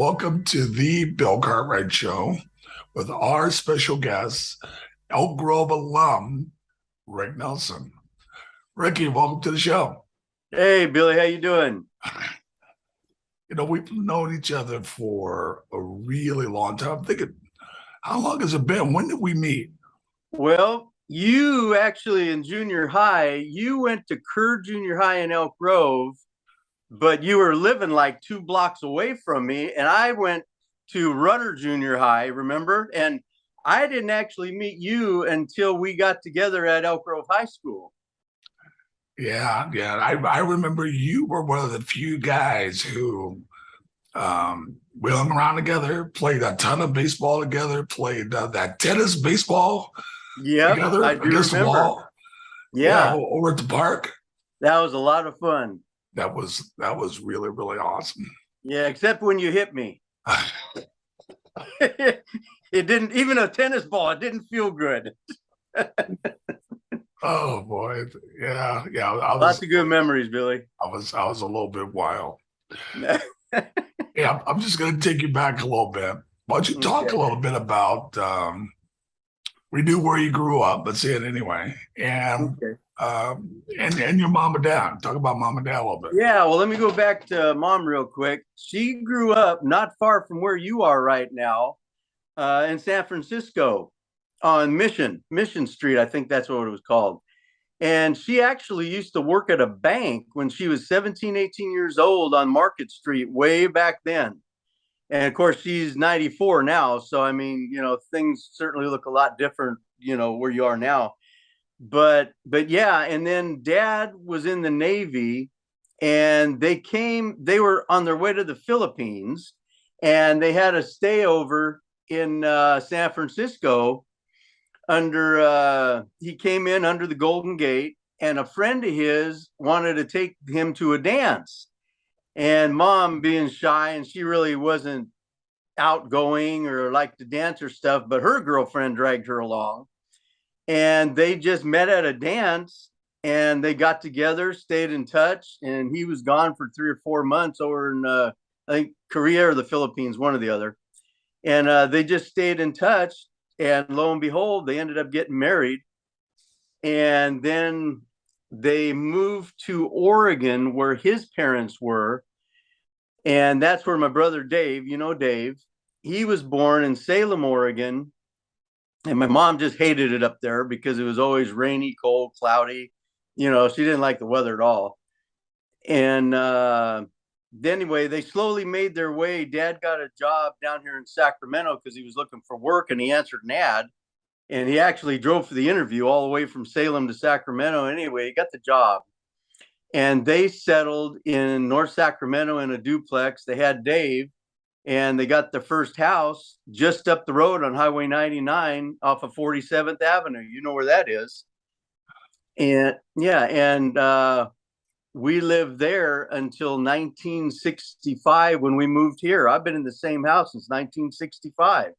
welcome to the Bill Cartwright Show with our special guest, Elk Grove alum, Rick Nelson. Ricky, welcome to the show. Hey, Billy, how you doing? We've known each other for a really long time. I'm thinking, how long has it been? When did we meet? Well, you actually in junior high, you went to Kerr Junior High in Elk Grove, but you were living like 2 blocks away from me, and I went to Rudder Junior High, remember? And I didn't actually meet you until we got together at Elk Grove High School. Yeah. I remember you were one of the few guys who we hung around together, played a ton of baseball together, played that tennis baseball together I do against the remember. wall. Yeah, Over at the park. that was a lot of fun. That was really, really awesome. Yeah, except when you hit me. It didn't, even a tennis ball, it didn't feel good. Oh boy, yeah. Lots of good memories, Billy. I was a little bit wild. Yeah, I'm just going to take you back a little bit. Why don't you talk a little bit about? We knew where you grew up. Let's say it anyway, and your mom and dad. Talk about mom and dad a little bit. Yeah, well, let me go back to mom real quick. She grew up not far from where you are right now, in San Francisco, on Mission Street. I think that's what it was called. And she actually used to work at a bank when she was 17, 18 years old on Market Street way back then. And of course, she's 94 now. So, I mean, things certainly look a lot different, where you are now. But yeah, and then dad was in the Navy, and they were on their way to the Philippines, and they had a stayover in San Francisco. He came in under the Golden Gate, and a friend of his wanted to take him to a dance. And mom, being shy, and she really wasn't outgoing or liked to dance or stuff, but her girlfriend dragged her along. And they just met at a dance, and they got together, stayed in touch, and he was gone for 3 or 4 months over in, I think, Korea or the Philippines, one or the other. And they just stayed in touch. And lo and behold, they ended up getting married. And then they moved to Oregon, where his parents were. And that's where my brother Dave, Dave, he was born in Salem, Oregon. And my mom just hated it up there because it was always rainy, cold, cloudy. She didn't like the weather at all. And anyway, they slowly made their way. Dad got a job down here in Sacramento because he was looking for work, and he answered an ad. And he actually drove for the interview all the way from Salem to Sacramento. Anyway, he got the job. And they settled in North Sacramento in a duplex. They had Dave, and they got the first house just up the road on Highway 99 off of 47th Avenue. You know where that is. And we lived there until 1965 when we moved here. I've been in the same house since 1965.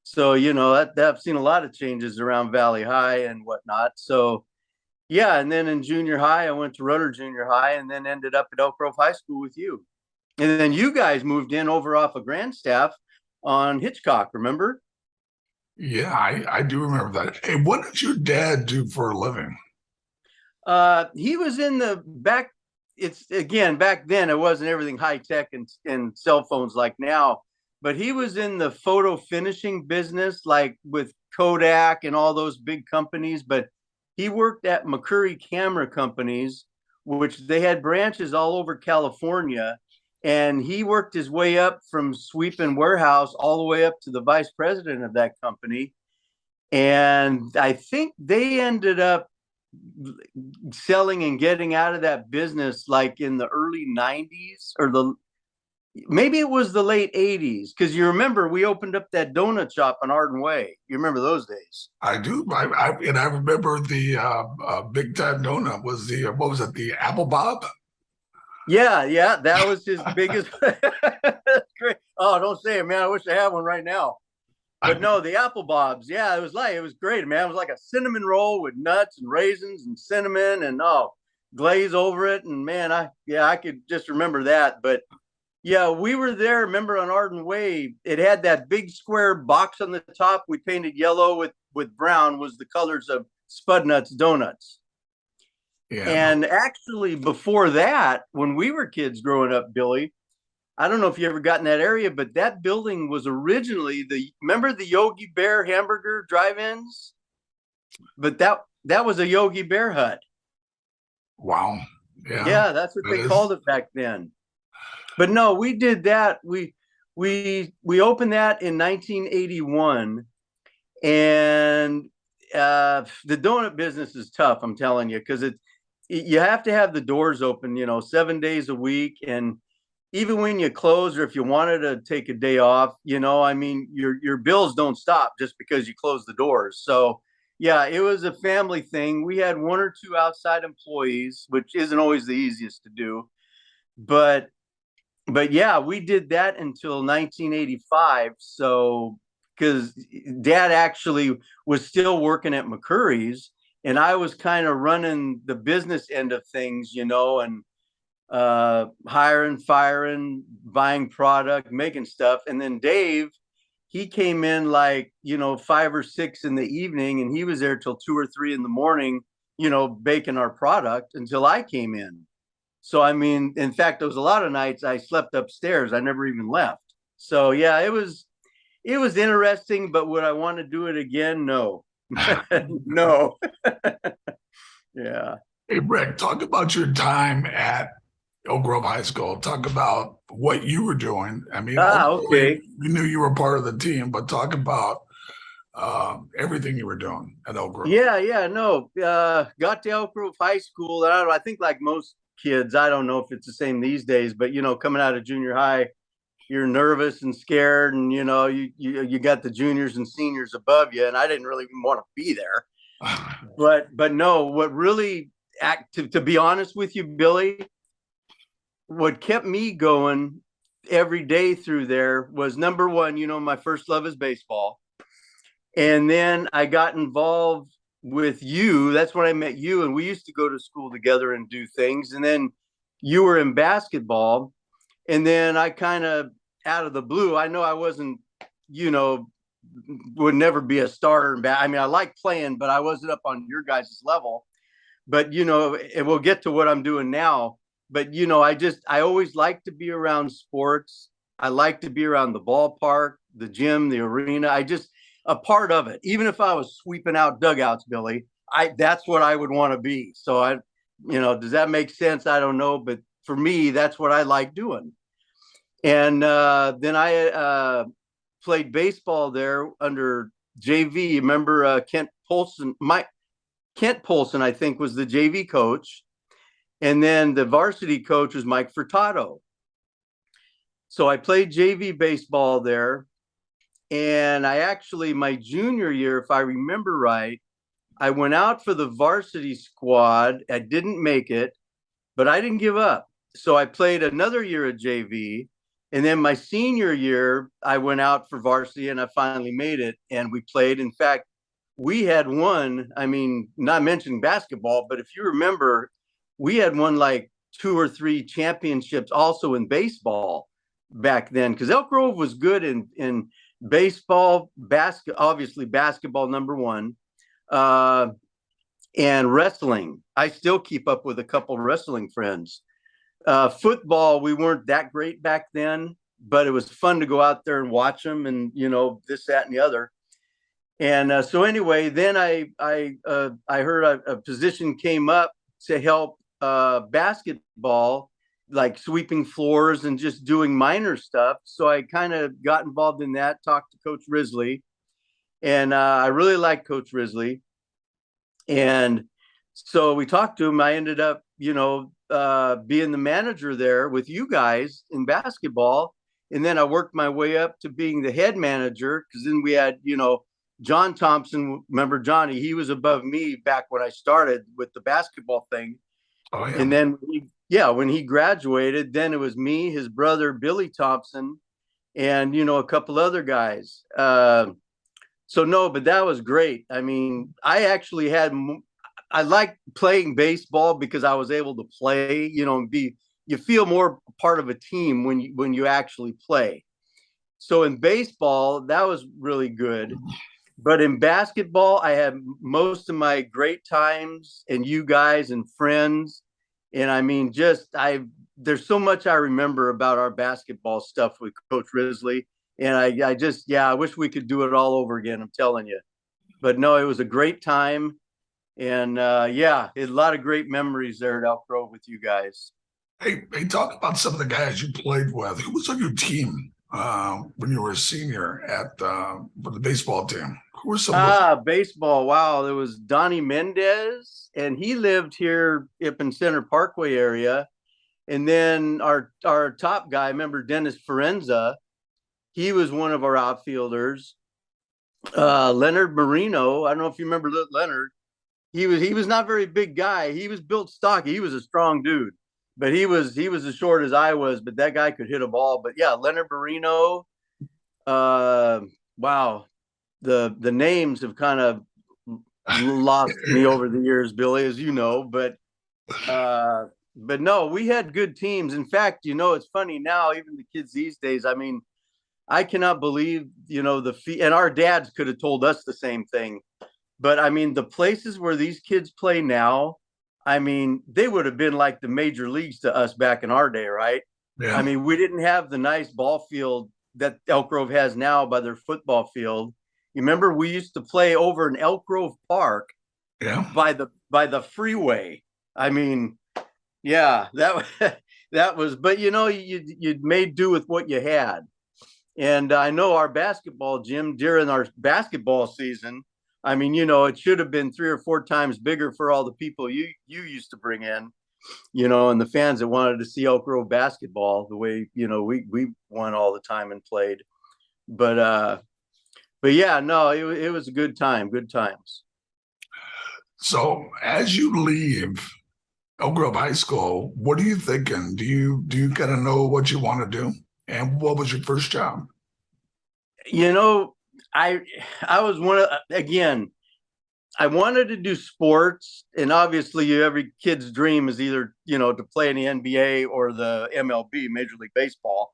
So, I've seen a lot of changes around Valley High and whatnot. So, yeah. And then in junior high, I went to Rudder Junior High, and then ended up at Elk Grove High School with you. And then you guys moved in over off of Grandstaff on Hitchcock, remember? Yeah, I do remember that. Hey, what did your dad do for a living? He was in the back. Back then it wasn't everything high tech and cell phones like now, but he was in the photo finishing business, like with Kodak and all those big companies. But he worked at McCurry Camera Companies, which they had branches all over California. And he worked his way up from sweeping warehouse all the way up to the vice president of that company. And I think they ended up selling and getting out of that business like in the early 90s, or maybe it was the late 80s, because you remember we opened up that donut shop on Arden Way. You remember those days? I do. I remember the Big Time Donut was what was it, the Apple Bob? Yeah, that was his biggest. That's great. Oh, don't say it, man. I wish I had one right now. But no, the apple bobs. Yeah, it was great, man. It was like a cinnamon roll with nuts and raisins and cinnamon and glaze over it. And man, I could just remember that. But Yeah, we were there. Remember on Arden Way, it had that big square box on the top. We painted yellow with brown was the colors of Spud Nuts Donuts. Yeah. And actually, before that, when we were kids growing up, Billy, I don't know if you ever got in that area, but that building was originally remember the Yogi Bear hamburger drive-ins? But that was a Yogi Bear hut. Wow. Yeah. Yeah, that's what That they is. called it back then. But no, we did that. We opened that in 1981, and the donut business is tough. I'm telling you, because you have to have the doors open, 7 days a week, and even when you close or if you wanted to take a day off, I mean, your bills don't stop just because you close the doors. So yeah, it was a family thing. We had one or two outside employees, which isn't always the easiest to do, but yeah, we did that until 1985. So, because dad actually was still working at McCurry's and I was kind of running the business end of things, and hiring, firing, buying product, making stuff. And then Dave, he came in like, 5 or 6 in the evening and he was there till 2 or 3 in the morning, baking our product until I came in. So, I mean, in fact, there was a lot of nights I slept upstairs. I never even left. So, yeah, it was interesting, but would I want to do it again? No. No. Yeah. Hey, Rick, talk about your time at Oak Grove High School. Talk about what you were doing. I mean, ultimately, Okay. we knew you were part of the team, but talk about everything you were doing at Oak Grove. Yeah, no. Got to Elk Grove High School. I don't know. I think like most kids, I don't know if it's the same these days, but coming out of junior high, you're nervous and scared, and you got the juniors and seniors above you, and I didn't really even want to be there. But no, what really to be honest with you, Billy, what kept me going every day through there was number one, my first love is baseball. And then I got involved with you. That's when I met you. And we used to go to school together and do things. And then you were in basketball. And then I kind of out of the blue, I know I wasn't, would never be a starter. I mean, I like playing, but I wasn't up on your guys' level. But, and we'll get to what I'm doing now. But, I always like to be around sports. I like to be around the ballpark, the gym, the arena. A part of it. Even if I was sweeping out dugouts, Billy, that's what I would want to be. So does that make sense? I don't know, but for me, that's what I like doing. And then I played baseball there under JV. Remember Kent Polson? Kent Polson, I think, was the JV coach, and then the varsity coach was Mike Furtado. So I played JV baseball there. And I actually, my junior year, if I remember right, I went out for the varsity squad. I didn't make it, but I didn't give up. So I played another year at JV. And then my senior year, I went out for varsity and I finally made it. And we played. In fact, we had won, I mean, not mentioning basketball, but if you remember, we had won like 2 or 3 championships also in baseball back then. Because Elk Grove was good in baseball, obviously basketball number one, and wrestling. I still keep up with a couple of wrestling friends. Football, we weren't that great back then, but it was fun to go out there and watch them, and this, that, and the other. And so anyway, then I heard a position came up to help basketball, like sweeping floors and just doing minor stuff. So I kind of got involved in that, talked to Coach Risley, and I really liked Coach Risley. And so we talked to him. I ended up, being the manager there with you guys in basketball. And then I worked my way up to being the head manager, because then we had, John Thompson. Remember Johnny? He was above me back when I started with the basketball thing. Oh, yeah. And then when he graduated, then it was me, his brother Billy Thompson, and a couple other guys. So no, but that was great. I mean, I liked playing baseball because I was able to play, and be you feel more part of a team when you actually play. So in baseball, that was really good. But in basketball, I had most of my great times and you guys and friends. And I mean, there's so much I remember about our basketball stuff with Coach Risley. And I wish we could do it all over again. I'm telling you. But no, it was a great time. And a lot of great memories there at Elk Grove with you guys. Hey, talk about some of the guys you played with. Who was on your team when you were a senior for the baseball team? Who were some? Baseball. Wow. There was Donnie Mendez, and he lived here up in Center Parkway area. And then our top guy, remember Dennis Forenza, he was one of our outfielders. Leonard Marino, I don't know if you remember Leonard. He was not a very big guy. He was built stocky. He was a strong dude, but he was as short as I was. But that guy could hit a ball. But yeah, Leonard Marino. Wow, the names have kind of lost me over the years, Billy, as you know. But no, we had good teams. In fact, it's funny now. Even the kids these days. I mean, I cannot believe and our dads could have told us the same thing. But I mean, the places where these kids play now, I mean, they would have been like the major leagues to us back in our day, right? Yeah. I mean, we didn't have the nice ball field that Elk Grove has now by their football field. You remember we used to play over in Elk Grove Park, by the freeway. I mean, yeah, that was. But you made do with what you had. And I know our basketball gym during our basketball season, I mean, it should have been 3 or 4 times bigger for all the people you used to bring in, and the fans that wanted to see Elk Grove basketball the way, we won all the time and played. But yeah, no, it was a good time, good times. So as you leave Elk Grove High School, what are you thinking? Do you kind of know what you want to do? And what was your first job? I was I wanted to do sports, and obviously every kid's dream is either, to play in the NBA or the MLB, Major League Baseball.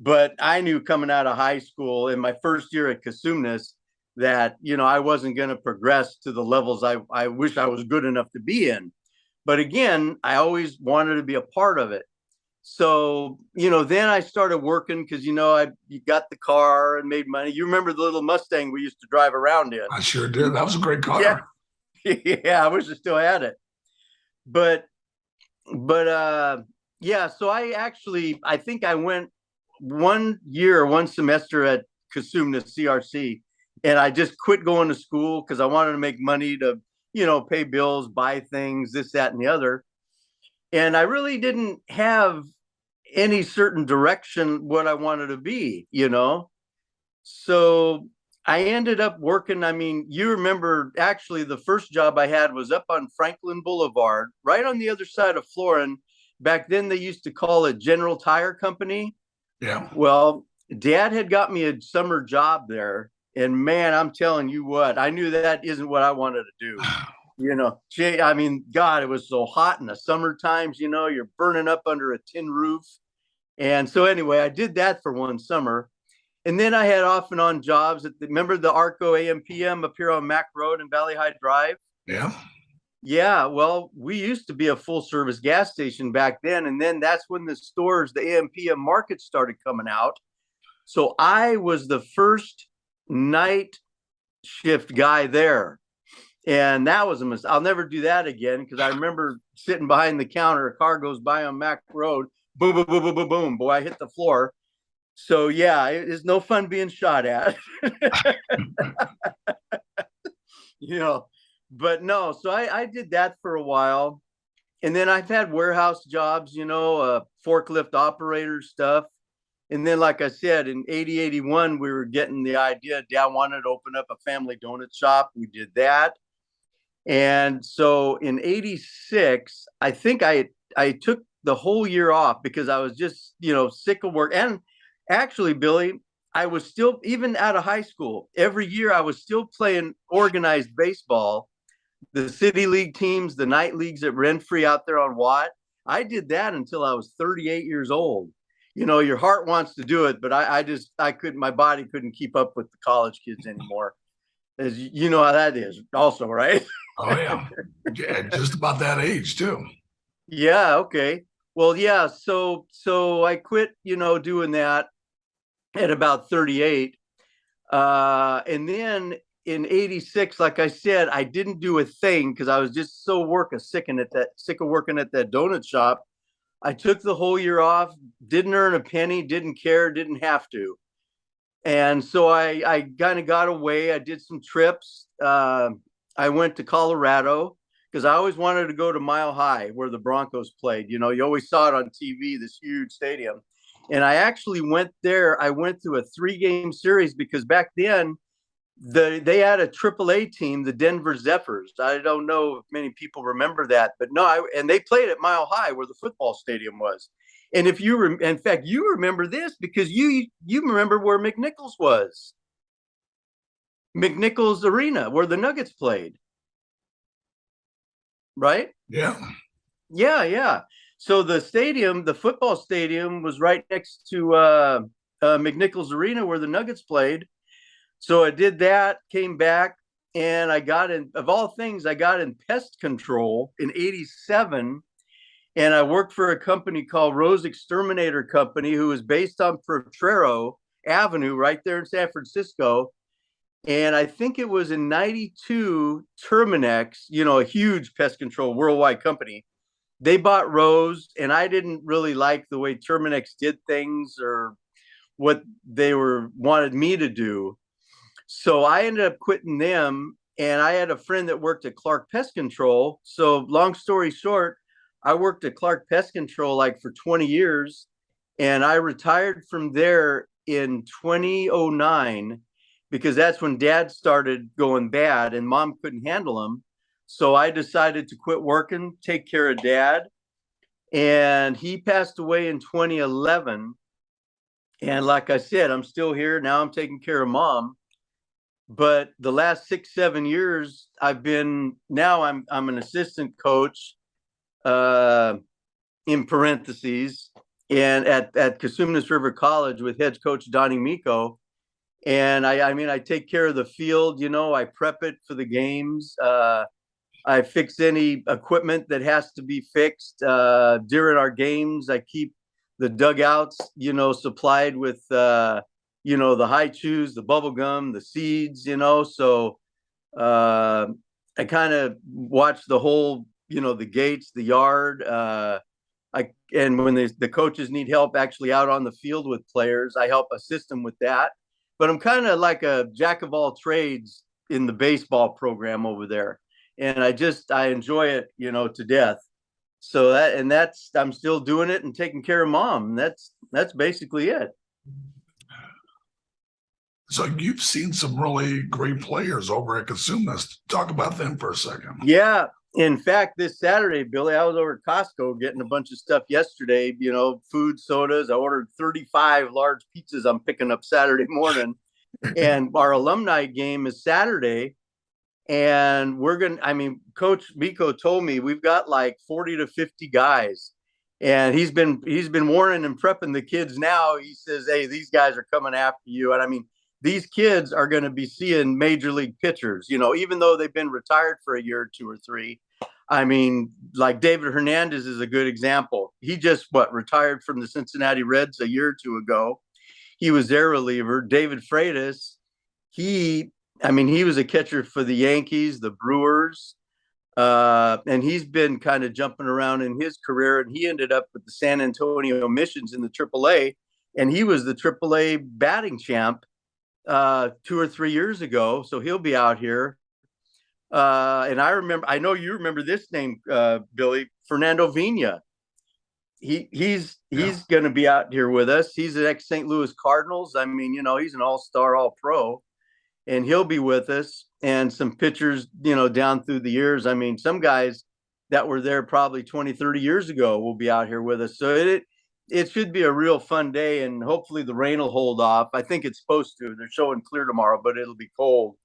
But I knew coming out of high school in my first year at Casumnas that, I wasn't going to progress to the levels I wish I was good enough to be in. But again, I always wanted to be a part of it. So, then I started working because, you got the car and made money. You remember the little Mustang we used to drive around in? I sure did. That was a great car. Yeah, yeah, I wish I still had it. But yeah, so I think I went 1 semester at Casumnas CRC, and I just quit going to school because I wanted to make money to, pay bills, buy things, this, that, and the other. And I really didn't have any certain direction what I wanted to be, So I ended up working. I mean, you remember actually the first job I had was up on Franklin Boulevard, right on the other side of Florin. Back then they used to call it General Tire Company. Yeah. Well, Dad had got me a summer job there. And man, I'm telling you what, I knew that isn't what I wanted to do. I mean, God, it was so hot in the summer times, you're burning up under a tin roof. And so anyway, I did that for 1 summer. And then I had off and on jobs remember the Arco AM/PM up here on Mac Road and Valley High Drive? Yeah. Yeah. Well, we used to be a full service gas station back then. And then that's when the stores, the AM/PM market started coming out. So I was the first night shift guy there. And that was a mistake. I'll never do that again because I remember sitting behind the counter. A car goes by on Mac Road. Boom, boom, boom, boom, boom, boom. Boy, I hit the floor. So, yeah, it's no fun being shot at. But no. So I did that for a while. And then I've had warehouse jobs, forklift operator stuff. And then, like I said, in 81, we were getting the idea. Dad wanted to open up a family donut shop. We did that. And so in 86, I think I took the whole year off because I was just, sick of work. And actually, Billy, I was still, even out of high school, every year I was still playing organized baseball, the city league teams, the night leagues at Renfree out there on Watt. I did that until I was 38 years old. You know, your heart wants to do it, but I couldn't, my body couldn't keep up with the college kids anymore. As you know how that is also, right? Oh yeah, yeah, just about that age too. Yeah, okay. Well, yeah, so I quit, doing that at about 38. And then in 86, like I said, I didn't do a thing because I was just so sick of working at that donut shop. I took the whole year off, didn't earn a penny, didn't care, didn't have to. And so I kind of got away. I did some trips. I went to Colorado because I always wanted to go to Mile High where the Broncos played. You know, you always saw it on TV, this huge stadium. And I actually went there. I went through a 3-game series because back then they had a AAA team, the Denver Zephyrs. I don't know if many people remember that, but no, and they played at Mile High where the football stadium was. And if in fact, you remember this because you remember where McNichols was, McNichols Arena, where the Nuggets played, right? Yeah. Yeah, yeah. So the stadium, the football stadium, was right next to McNichols Arena where the Nuggets played. So I did that, came back, and I got in, of all things, I got in pest control in 87. And I worked for a company called Rose Exterminator Company, who is based on Potrero Avenue right there in San Francisco. And I think it was in 92, Terminex, a huge pest control worldwide company. They bought Rose, and I didn't really like the way Terminex did things or what they wanted me to do. So I ended up quitting them, and I had a friend that worked at Clark Pest Control. So long story short, I worked at Clark Pest Control like for 20 years, and I retired from there in 2009 because that's when Dad started going bad and Mom couldn't handle him. So I decided to quit working, take care of Dad, and he passed away in 2011. And like I said, I'm still here now. I'm taking care of Mom. But the last 6-7 years, I'm an assistant coach, in parentheses, and at Cosumnes River College with head coach Donnie Miko. And I take care of the field. I prep it for the games. I fix any equipment that has to be fixed during our games. I keep the dugouts, supplied with the high chews, the bubble gum, the seeds, so I kind of watch the whole, the gates, the yard. And when the coaches need help actually out on the field with players, I help assist them with that. But I'm kind of like a jack of all trades in the baseball program over there. And I enjoy it, to death. So I'm still doing it and taking care of Mom. That's basically it. So you've seen some really great players over at Cosumnes. Talk about them for a second. Yeah. In fact, this Saturday, Billy, I was over at Costco getting a bunch of stuff yesterday, food, sodas. I ordered 35 large pizzas I'm picking up Saturday morning. And our alumni game is Saturday. And Coach Miko told me we've got like 40 to 50 guys. And he's been warning and prepping the kids now. He says, hey, these guys are coming after you. And these kids are going to be seeing major league pitchers, even though they've been retired for a year or 2 or 3. Like David Hernandez is a good example. He just retired from the Cincinnati Reds a year or 2 ago. He was their reliever. David Freitas, he was a catcher for the Yankees, the Brewers, and he's been kind of jumping around in his career. And he ended up with the San Antonio Missions in the AAA, and he was the AAA batting champ 2 or 3 years ago. So he'll be out here. And I know you remember this name, Billy, Fernando Vina. He's going to be out here with us. He's an ex-St. Louis Cardinals. He's an all-star, all-pro, and he'll be with us. And some pitchers, down through the years. Some guys that were there probably 20, 30 years ago will be out here with us. So it should be a real fun day, and hopefully the rain will hold off. I think it's supposed to. They're showing clear tomorrow, but it'll be cold.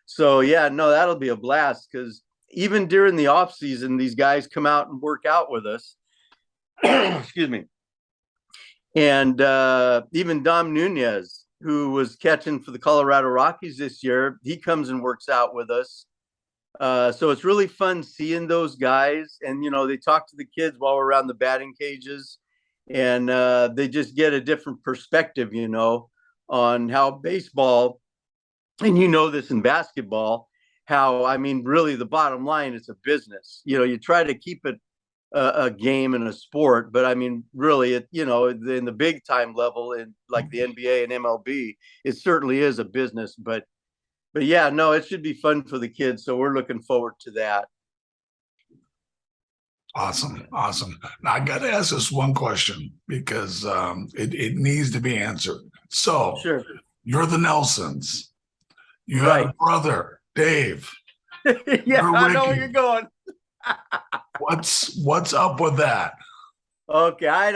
So yeah, no, that'll be a blast because even during the off season, these guys come out and work out with us. excuse me. And even Dom Nunez, who was catching for the Colorado Rockies this year, he comes and works out with us. So it's really fun seeing those guys. And, they talk to the kids while we're around the batting cages. And they just get a different perspective, on how baseball, and this in basketball, how, really the bottom line, it's a business. You try to keep it a game and a sport, but really, in the big time level, in like the NBA and MLB, it certainly is a business. But yeah, no, it should be fun for the kids. So we're looking forward to that. Awesome. Now I got to ask this one question because it needs to be answered. So Sure. You're the Nelsons. You Right. have a brother, Dave. Yeah, I know where you're going. What's up with that? Okay, I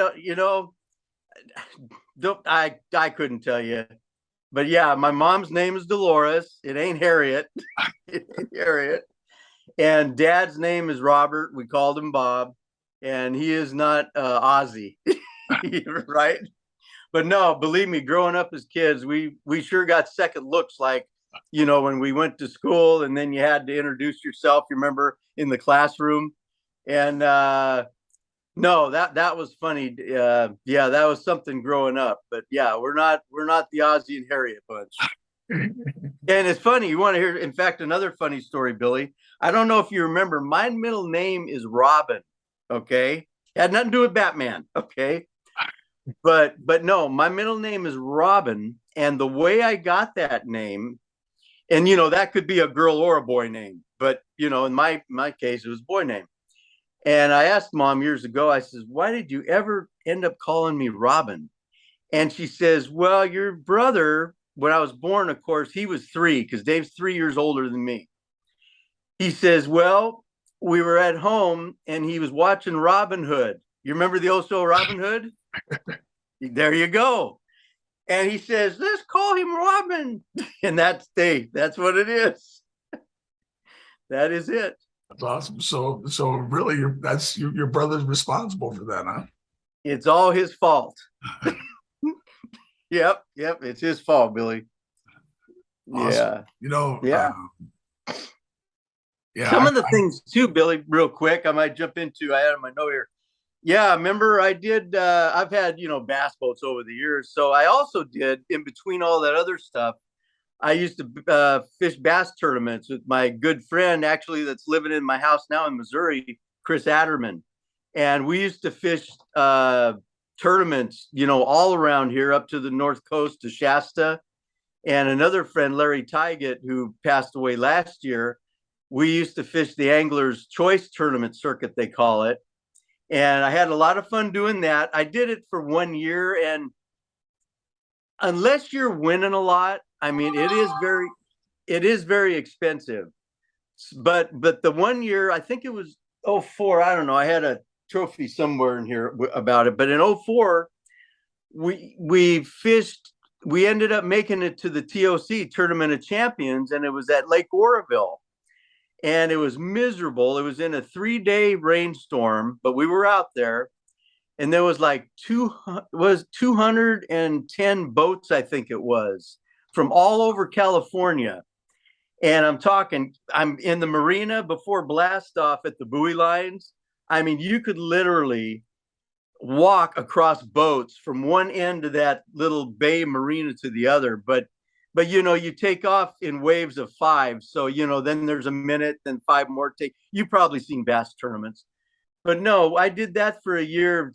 couldn't tell you. But yeah, my mom's name is Dolores. It ain't Harriet. It ain't Harriet. And Dad's name is Robert. We called him Bob. And he is not Ozzy. Right? But no, believe me, growing up as kids, we sure got second looks, like, when we went to school and then you had to introduce yourself, you remember, in the classroom. And no, that was funny. Yeah, that was something growing up. But yeah, we're not the Ozzy and Harriet bunch. And it's funny, you want to hear, in fact, another funny story, Billy. I don't know if you remember, my middle name is Robin. Okay. Had nothing to do with Batman. Okay. But no, my middle name is Robin. And the way I got that name, and that could be a girl or a boy name, but in my case, it was a boy name. And I asked Mom years ago, I says, why did you ever end up calling me Robin? And she says, well, your brother, when I was born, of course, he was 3, because Dave's 3 years older than me. He says, well, we were at home and he was watching Robin Hood. You remember the old show Robin Hood? There you go. And he says, let's call him Robin. And that's Dave. That's what it is. That is it. That's awesome. So really, your brother's responsible for that, huh? It's all his fault. Yep. It's his fault, Billy. Awesome. Yeah. Yeah. Some of the things too, Billy, real quick, I might jump into, I had on my note here. Yeah, remember I did, I've had, bass boats over the years. So I also did, in between all that other stuff, I used to fish bass tournaments with my good friend, actually, that's living in my house now in Missouri, Chris Adderman. And we used to fish tournaments, all around here up to the North Coast to Shasta. And another friend, Larry Tygett, who passed away last year, we used to fish the Angler's Choice Tournament circuit, they call it. And I had a lot of fun doing that. I did it for 1 year. And unless you're winning a lot, it is very expensive. But the 1 year, I think it was 2004. I don't know. I had a trophy somewhere in here about it. But in 2004, we fished. We ended up making it to the TOC Tournament of Champions, and it was at Lake Oroville. And it was miserable. It was in a 3-day rainstorm, but we were out there, and there was like 210 boats, I think it was, from all over California. And I'm in the marina before blast off at the buoy lines. You could literally walk across boats from one end of that little bay marina to the other. But you take off in waves of 5. So, then there's a minute, then 5 more take. You've probably seen bass tournaments. But no, I did that for a year,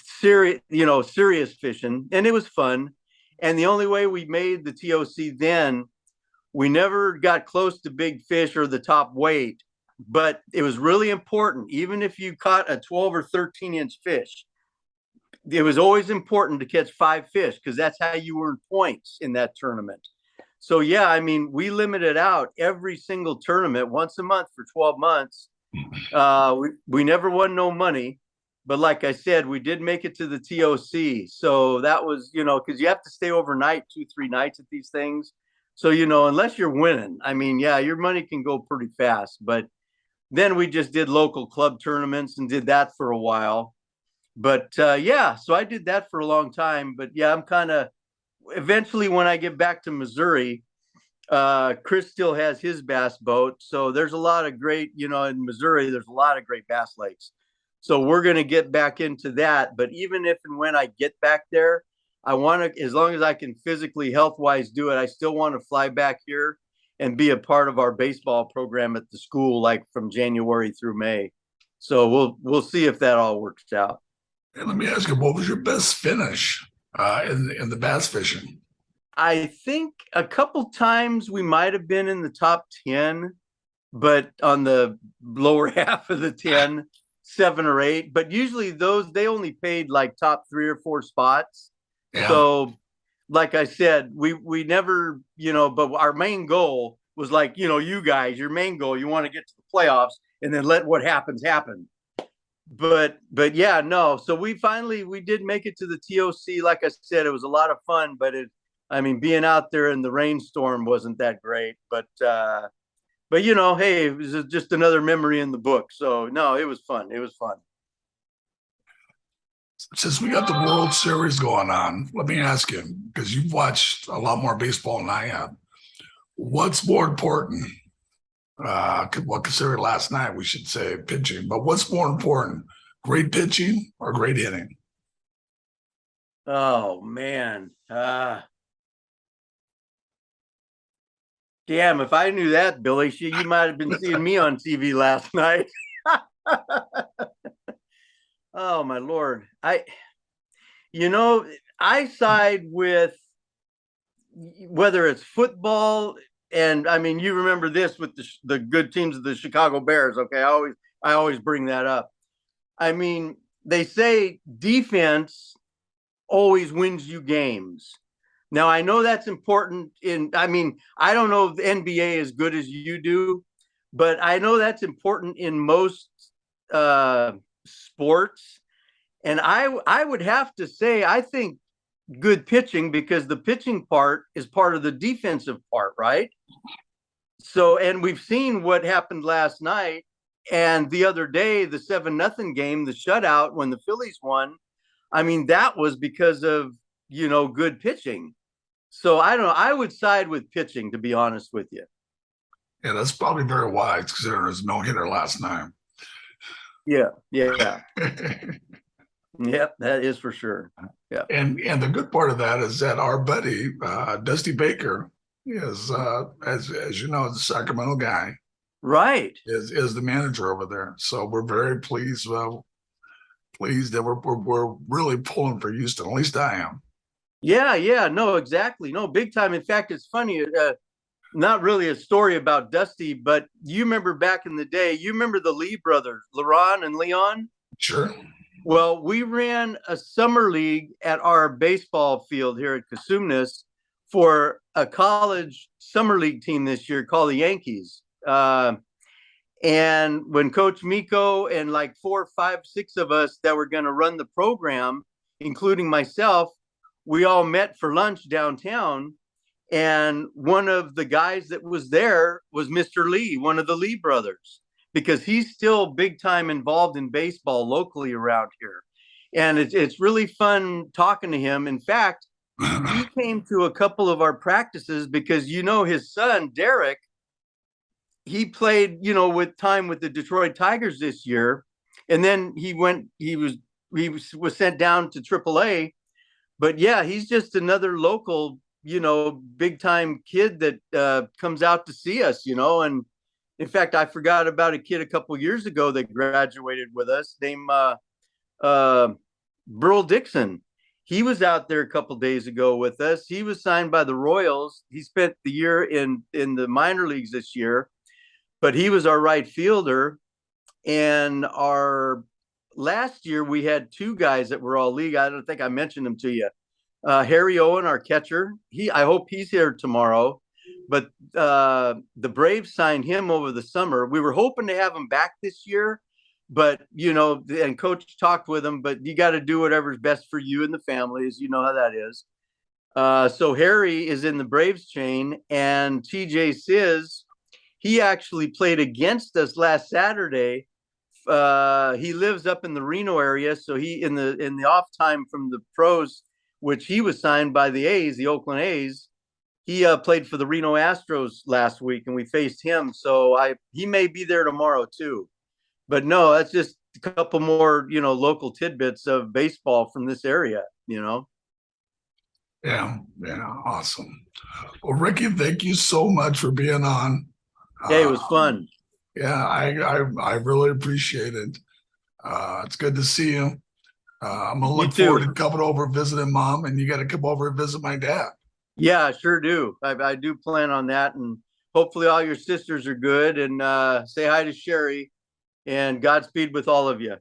serious fishing, and it was fun. And the only way we made the TOC then, we never got close to big fish or the top weight, but it was really important. Even if you caught a 12 or 13-inch fish, it was always important to catch 5 fish, because that's how you earn points in that tournament. So yeah, we limited out every single tournament once a month for 12 months. We never won no money, but like I said, we did make it to the TOC. So that was, because you have to stay overnight 2-3 nights at these things. So, unless you're winning, yeah, your money can go pretty fast. But then we just did local club tournaments and did that for a while. But yeah, so I did that for a long time. But yeah, I'm kind of eventually when I get back to Missouri, Chris still has his bass boat. So there's a lot of great, in Missouri, there's a lot of great bass lakes. So we're going to get back into that. But even if and when I get back there, I want to, as long as I can physically, health wise do it, I still want to fly back here and be a part of our baseball program at the school, like from January through May. So we'll see if that all works out. And let me ask you, what was your best finish in the bass fishing? I think a couple times we might have been in the top 10, but on the lower half of the 10, 7 or 8. But usually those, they only paid like top 3 or 4 spots. Yeah. So like I said, we never, but our main goal was like, you guys, your main goal, you want to get to the playoffs and then let what happens happen. But yeah, no. So we did make it to the TOC. Like I said, it was a lot of fun, but being out there in the rainstorm wasn't that great. But hey, it was just another memory in the book. So no, it was fun. It was fun. Since we got the World Series going on, let me ask you, because you've watched a lot more baseball than I have. What's more important? Well, considered last night, we should say pitching, but what's more important, great pitching or great hitting? Oh man. Damn, if I knew that, Billy, you might have been seeing me on TV last night. Oh my Lord. I side with whether it's football, and you remember this with the good teams of the Chicago Bears. Okay. I always bring that up. They say defense always wins you games. Now I know that's important I don't know if the NBA is good as you do, but I know that's important in most sports. And I would have to say, I think good pitching, because the pitching part is part of the defensive part, right? So, and we've seen what happened last night and the other day, the 7-0 game, the shutout when the Phillies won. That was because of, good pitching. So I don't know. I would side with pitching, to be honest with you. Yeah, that's probably very wise considering there's no hitter last night. Yeah. Yep, that is for sure. Yeah. And the good part of that is that our buddy, Dusty Baker, is, as you know, the Sacramento guy. Right. Is the manager over there. So we're very pleased that we're really pulling for Houston. At least I am. Yeah. No, exactly. No, big time. In fact, it's funny. Not really a story about Dusty, but you remember back in the day, you remember the Lee brothers, LeRon and Leon? Sure. Well, we ran a summer league at our baseball field here at Cosumnes for a college summer league team this year called the Yankees. And when Coach Miko and like 4, 5, 6 of us that were going to run the program, including myself, we all met for lunch downtown. And one of the guys that was there was Mr. Lee, one of the Lee brothers, because he's still big time involved in baseball locally around here. And it's really fun talking to him. In fact, he came to a couple of our practices because, his son, Derek, he played, with the Detroit Tigers this year. And then he was sent down to AAA. But yeah, he's just another local, big time kid that comes out to see us, and in fact, I forgot about a kid a couple years ago that graduated with us named Burl Dixon. He was out there a couple days ago with us. He was signed by the Royals. He spent the year in the minor leagues this year, but he was our right fielder. And our last year, we had 2 guys that were all league. I don't think I mentioned them to you. Harry Owen, our catcher. I hope he's here tomorrow. But the Braves signed him over the summer. We were hoping to have him back this year, but and Coach talked with him. But you got to do whatever's best for you and the family, as you know how that is. So Harry is in the Braves chain, and TJ Sizz, he actually played against us last Saturday he lives up in the Reno area, so he in the off time from the pros, which he was signed by the A's, the Oakland A's. He played for the Reno Astros last week, and we faced him. So he may be there tomorrow too. But no, that's just a couple more, local tidbits of baseball from this area. Yeah, awesome. Well, Ricky, thank you so much for being on. Yeah, it was fun. Yeah, I really appreciate it. It's good to see you. I'm gonna look forward to coming over visiting Mom, and you got to come over and visit my dad. Yeah, I sure do. I do plan on that, and hopefully all your sisters are good. And say hi to Sherry, and Godspeed with all of you.